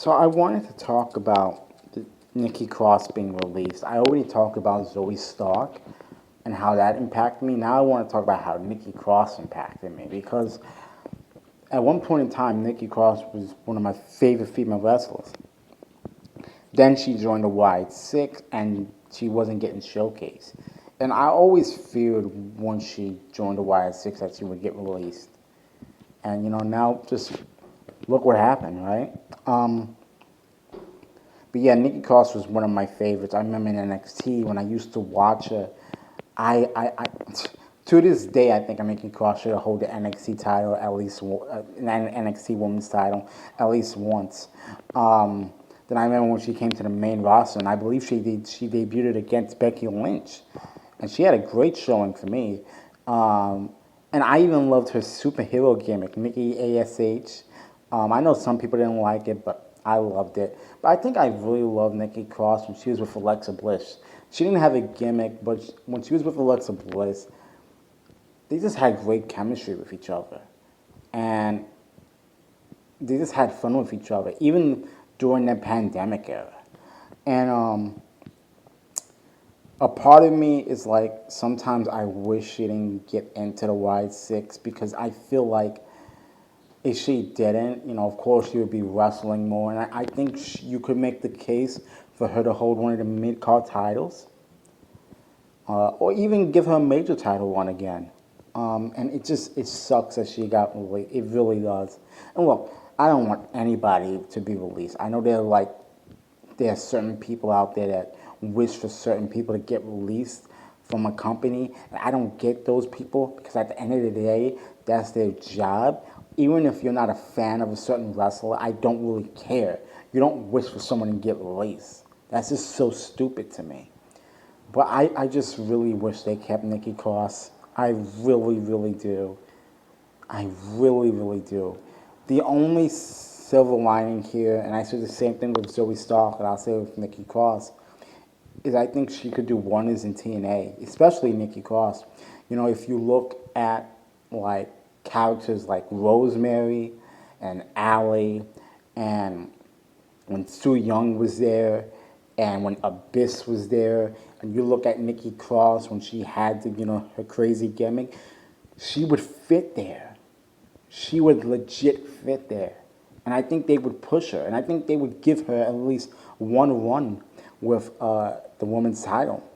So I wanted to talk about Nikki Cross being released. I already talked about Zoe Stark and how that impacted me. Now I want to talk about how Nikki Cross impacted me because at one point in time, Nikki Cross was one of my favorite female wrestlers. Then she joined the Wide Six and she wasn't getting showcased. And I always feared once she joined the Wide Six that she would get released. And now just look what happened, right? Um, But yeah, Nikki Cross was one of my favorites. I remember in NXT when I used to watch her. I to this day I think Nikki Cross should hold the NXT title at least an NXT Women's title at least once. Then I remember when she came to the main roster, and I believe she debuted against Becky Lynch, and she had a great showing for me. And I even loved her superhero gimmick, Nikki ASH. I know some people didn't like it, but I loved it. But I think I really loved Nikki Cross when she was with Alexa Bliss. She didn't have a gimmick, but when she was with Alexa Bliss, they just had great chemistry with each other. And they just had fun with each other, even during the pandemic era. And a part of me is like, sometimes I wish she didn't get into the Wide Six because I feel like if she didn't, of course she would be wrestling more. And I think you could make the case for her to hold one of the mid-card titles, or even give her a major title run again. And it sucks that she got released. It really does. And look, I don't want anybody to be released. I know there are certain people out there that wish for certain people to get released from a company, and I don't get those people because at the end of the day, that's their job. Even if you're not a fan of a certain wrestler, I don't really care. You don't wish for someone to get released. That's just so stupid to me. But I just really wish they kept Nikki Cross. I really, really do. I really, really do. The only silver lining here, and I say the same thing with Zoe Stark, and I'll say it with Nikki Cross, is I think she could do wonders in TNA, especially Nikki Cross. If you look at like characters like Rosemary and Allie, and when Sue Young was there, and when Abyss was there, and you look at Nikki Cross when she had her crazy gimmick, she would fit there. She would legit fit there. And I think they would push her, and I think they would give her at least one run with the women's title,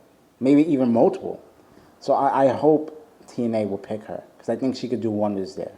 maybe even multiple. So I hope TNA will pick her because I think she could do wonders there.